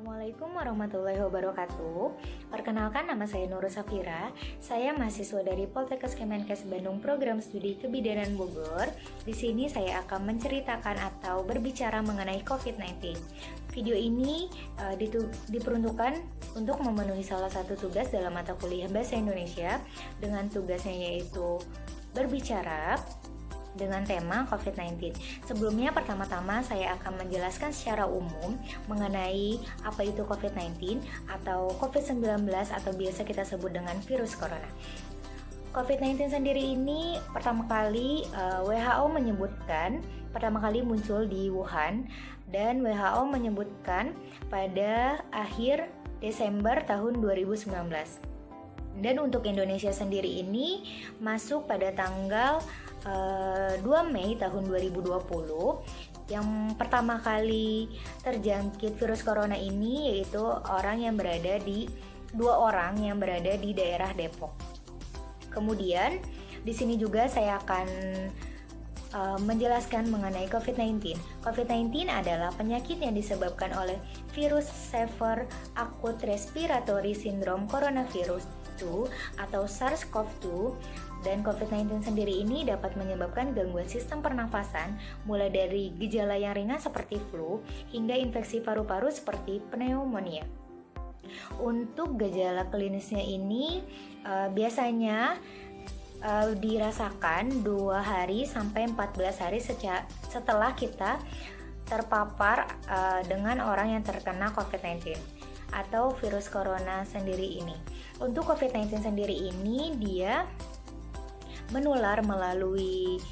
Assalamualaikum warahmatullahi wabarakatuh. Perkenalkan, nama saya Nurul Safira. Saya mahasiswa dari Poltekkes Kemenkes Bandung Program Studi Kebidanan Bogor. Di sini saya akan menceritakan atau berbicara mengenai COVID-19. Video ini diperuntukkan untuk memenuhi salah satu tugas dalam mata kuliah Bahasa Indonesia dengan tugasnya yaitu berbicara dengan tema COVID-19. Sebelumnya, pertama-tama saya akan menjelaskan secara umum mengenai apa itu COVID-19 atau COVID-19 atau biasa kita sebut dengan virus corona. COVID-19 sendiri ini pertama kali WHO menyebutkan pertama kali muncul di Wuhan, dan WHO menyebutkan pada akhir Desember tahun 2019. Dan untuk Indonesia sendiri ini masuk pada tanggal 2 Mei tahun 2020. Yang pertama kali terjangkit virus corona ini yaitu dua orang yang berada di daerah Depok. Kemudian di sini juga saya akan menjelaskan mengenai COVID-19. COVID-19 adalah penyakit yang disebabkan oleh virus Severe Acute Respiratory Syndrome Coronavirus 2 atau SARS-CoV-2. Dan COVID-19 sendiri ini dapat menyebabkan gangguan sistem pernafasan mulai dari gejala yang ringan seperti flu hingga infeksi paru-paru seperti pneumonia. Untuk gejala klinisnya ini biasanya dirasakan 2 hari sampai 14 hari setelah kita terpapar dengan orang yang terkena COVID-19 atau virus corona sendiri ini. Untuk COVID-19 sendiri ini dia menular melalui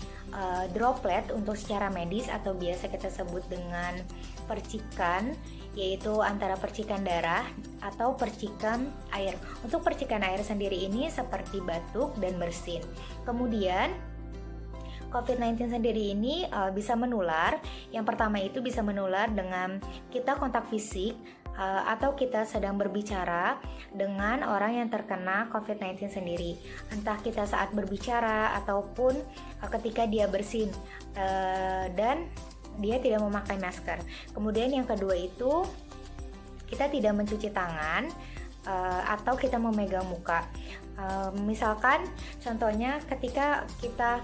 droplet untuk secara medis atau biasa kita sebut dengan percikan, yaitu antara percikan darah atau percikan air. Untuk percikan air sendiri ini seperti batuk dan bersin. Kemudian COVID-19 sendiri ini bisa menular. Yang pertama itu bisa menular dengan kita kontak fisik atau kita sedang berbicara dengan orang yang terkena COVID-19 sendiri. Entah kita saat berbicara ataupun ketika dia bersin dan dia tidak memakai masker. Kemudian yang kedua itu kita tidak mencuci tangan atau kita memegang muka. Misalkan contohnya ketika kita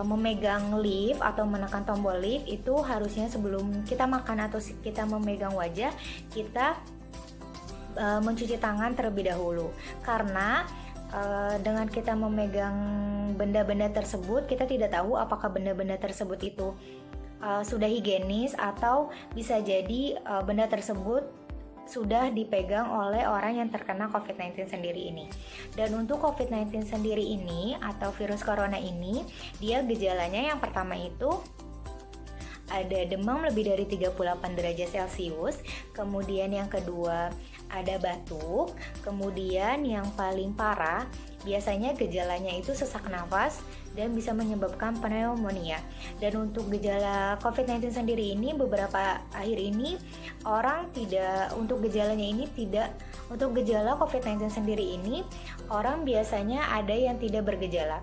memegang lift atau menekan tombol lift, itu harusnya sebelum kita makan atau kita memegang wajah, kita mencuci tangan terlebih dahulu. Karena dengan kita memegang benda-benda tersebut, kita tidak tahu apakah benda-benda tersebut itu sudah higienis atau bisa jadi benda tersebut sudah dipegang oleh orang yang terkena COVID-19 sendiri ini. Dan untuk COVID-19 sendiri ini atau virus corona ini, dia gejalanya yang pertama itu ada demam lebih dari 38 derajat Celcius, kemudian yang kedua ada batuk, kemudian yang paling parah biasanya gejalanya itu sesak nafas dan bisa menyebabkan pneumonia. Dan untuk gejala COVID-19 sendiri ini beberapa akhir ini untuk gejala COVID-19 sendiri ini orang biasanya ada yang tidak bergejala.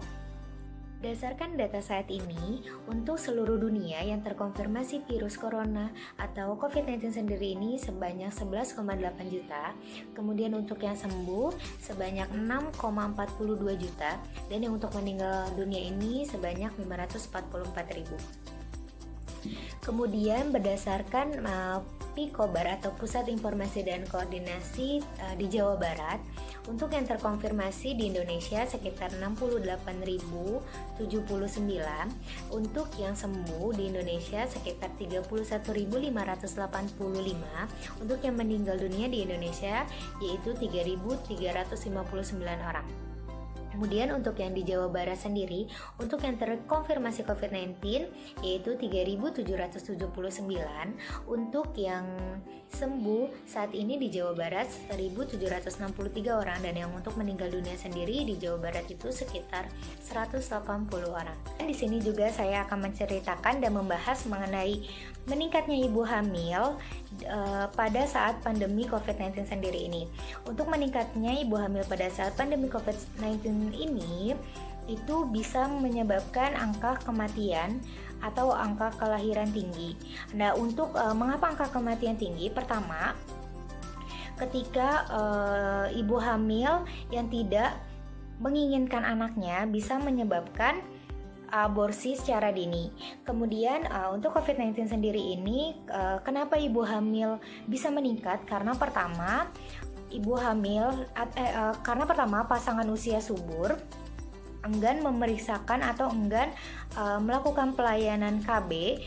Berdasarkan data saat ini, untuk seluruh dunia yang terkonfirmasi virus corona atau COVID-19 sendiri ini sebanyak 11,8 juta, kemudian untuk yang sembuh sebanyak 6,42 juta, dan yang untuk meninggal dunia ini sebanyak 544 ribu. Kemudian berdasarkan Pikobar atau Pusat Informasi dan Koordinasi di Jawa Barat, untuk yang terkonfirmasi di Indonesia sekitar 68.079, untuk yang sembuh di Indonesia sekitar 31.585, untuk yang meninggal dunia di Indonesia yaitu 3.359 orang. Kemudian untuk yang di Jawa Barat sendiri, untuk yang terkonfirmasi COVID-19 yaitu 3.779, untuk yang sembuh saat ini di Jawa Barat 1.763 orang, dan yang untuk meninggal dunia sendiri di Jawa Barat itu sekitar 180 orang. Dan di sini juga saya akan menceritakan dan membahas mengenai meningkatnya ibu hamil pada saat pandemi COVID-19 sendiri ini. Untuk meningkatnya ibu hamil pada saat pandemi COVID-19 ini itu bisa menyebabkan angka kematian atau angka kelahiran tinggi. Nah, untuk mengapa angka kematian tinggi? Pertama, ketika ibu hamil yang tidak menginginkan anaknya bisa menyebabkan aborsi secara dini. Kemudian untuk COVID-19 sendiri ini, kenapa ibu hamil bisa meningkat? Karena pertama, karena pertama pasangan usia subur enggan memeriksakan atau enggan melakukan pelayanan KB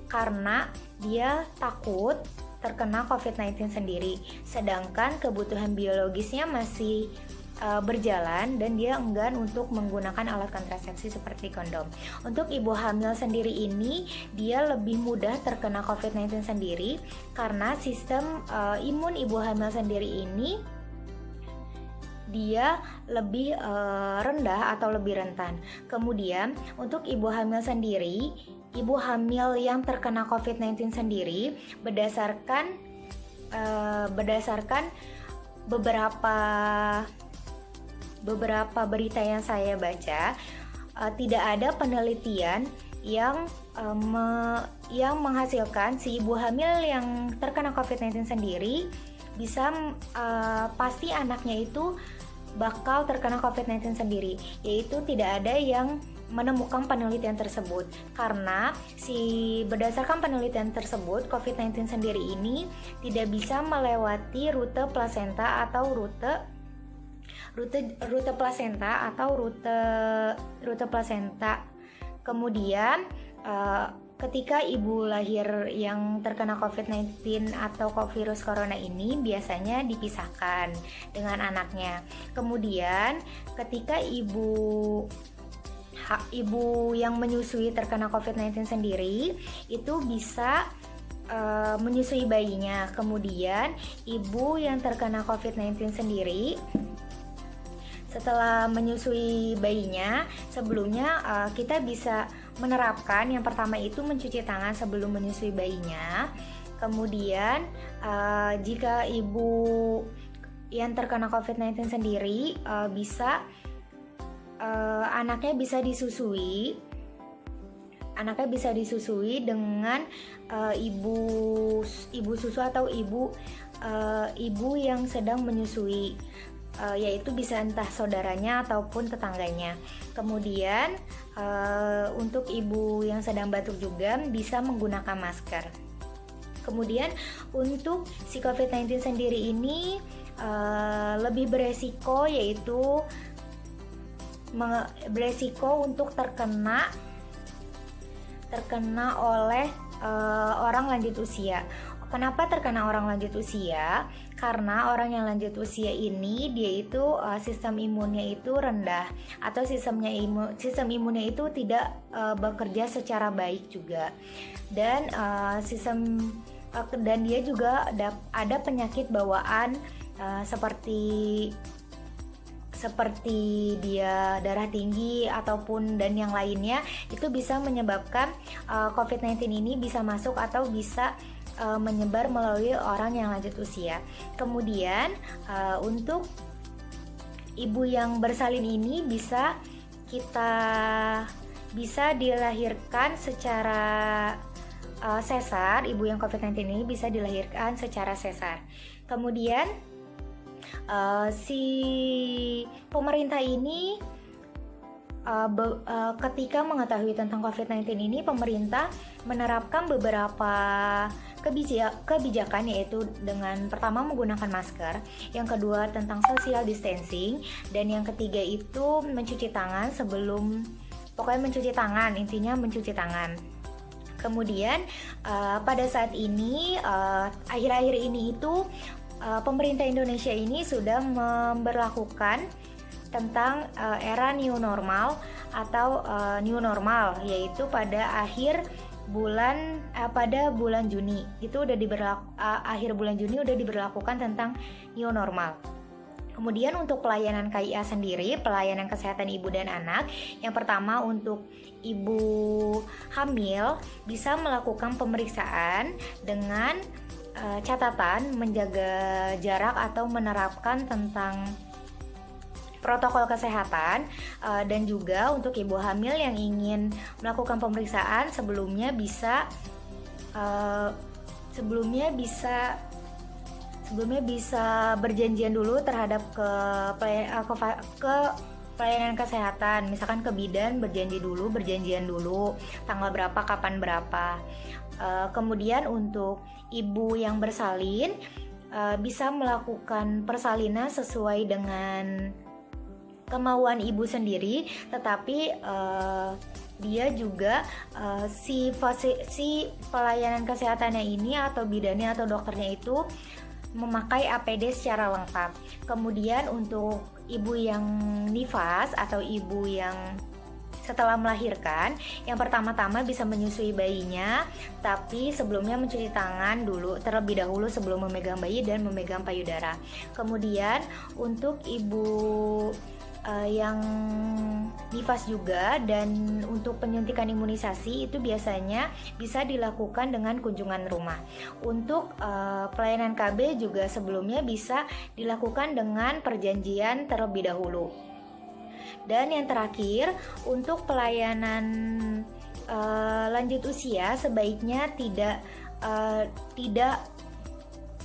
karena dia takut terkena COVID-19 sendiri. Sedangkan kebutuhan biologisnya masih berjalan dan dia enggan untuk menggunakan alat kontrasepsi seperti kondom. Untuk ibu hamil sendiri ini, dia lebih mudah terkena COVID-19 sendiri karena sistem imun ibu hamil sendiri ini dia lebih rendah atau lebih rentan. Kemudian untuk ibu hamil sendiri, ibu hamil yang terkena COVID-19 sendiri berdasarkan beberapa berita yang saya baca, tidak ada penelitian yang menghasilkan si ibu hamil yang terkena COVID-19 sendiri bisa pasti anaknya itu bakal terkena COVID-19 sendiri, yaitu tidak ada yang menemukan penelitian tersebut karena berdasarkan penelitian tersebut COVID-19 sendiri ini tidak bisa melewati rute plasenta atau rute plasenta. Kemudian ketika ibu lahir yang terkena COVID-19 atau virus corona ini biasanya dipisahkan dengan anaknya. Kemudian ketika ibu yang menyusui terkena COVID-19 sendiri itu bisa menyusui bayinya. Kemudian ibu yang terkena COVID-19 sendiri setelah menyusui bayinya, sebelumnya kita bisa menerapkan yang pertama itu mencuci tangan sebelum menyusui bayinya. Kemudian jika ibu yang terkena COVID-19 sendiri anaknya bisa disusui dengan ibu susu atau ibu yang sedang menyusui. Yaitu bisa entah saudaranya ataupun tetangganya. Kemudian untuk ibu yang sedang batuk juga bisa menggunakan masker. Kemudian untuk si COVID-19 sendiri ini lebih beresiko, yaitu beresiko untuk terkena oleh orang lanjut usia. Kenapa terkena orang lanjut usia? Karena orang yang lanjut usia ini dia itu sistem imunnya itu rendah atau sistem imunnya itu tidak bekerja secara baik juga, dan dan dia juga ada penyakit bawaan seperti dia darah tinggi ataupun dan yang lainnya, itu bisa menyebabkan COVID-19 ini bisa masuk atau bisa menyebar melalui orang yang lanjut usia. Kemudian untuk ibu yang bersalin ini bisa dilahirkan secara sesar. Ibu yang COVID-19 ini bisa dilahirkan secara sesar. Kemudian si pemerintah ini ketika mengetahui tentang COVID-19 ini, pemerintah menerapkan beberapa kebijakan, yaitu dengan pertama menggunakan masker, yang kedua tentang social distancing, dan yang ketiga itu mencuci tangan intinya mencuci tangan. Kemudian pada saat ini akhir-akhir ini itu pemerintah Indonesia ini sudah memberlakukan tentang era new normal atau new normal, yaitu pada bulan Juni itu udah akhir bulan Juni udah diberlakukan tentang new normal. Kemudian untuk pelayanan KIA sendiri, pelayanan kesehatan ibu dan anak, yang pertama untuk ibu hamil bisa melakukan pemeriksaan dengan catatan menjaga jarak atau menerapkan tentang protokol kesehatan, dan juga untuk ibu hamil yang ingin melakukan pemeriksaan sebelumnya bisa sebelumnya bisa berjanjian dulu terhadap ke pelayanan kesehatan, misalkan ke bidan berjanjian dulu tanggal berapa, kapan berapa. Kemudian untuk ibu yang bersalin bisa melakukan persalinan sesuai dengan kemauan ibu sendiri, tetapi dia juga si pelayanan kesehatannya ini atau bidannya atau dokternya itu memakai APD secara lengkap. Kemudian untuk ibu yang nifas atau ibu yang setelah melahirkan, yang pertama-tama bisa menyusui bayinya, tapi sebelumnya mencuci tangan dulu terlebih dahulu sebelum memegang bayi dan memegang payudara. Kemudian untuk ibu yang nifas juga, dan untuk penyuntikan imunisasi itu biasanya bisa dilakukan dengan kunjungan rumah. Untuk pelayanan KB juga sebelumnya bisa dilakukan dengan perjanjian terlebih dahulu. Dan yang terakhir, untuk pelayanan lanjut usia sebaiknya tidak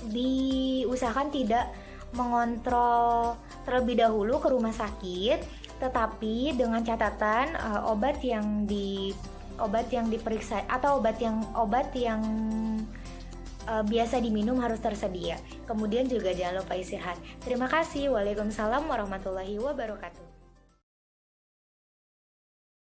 diusahakan tidak mengontrol terlebih dahulu ke rumah sakit, tetapi dengan catatan obat yang diperiksa atau obat yang biasa diminum harus tersedia. Kemudian juga jangan lupa istirahat. Terima kasih. Waalaikumsalam warahmatullahi wabarakatuh.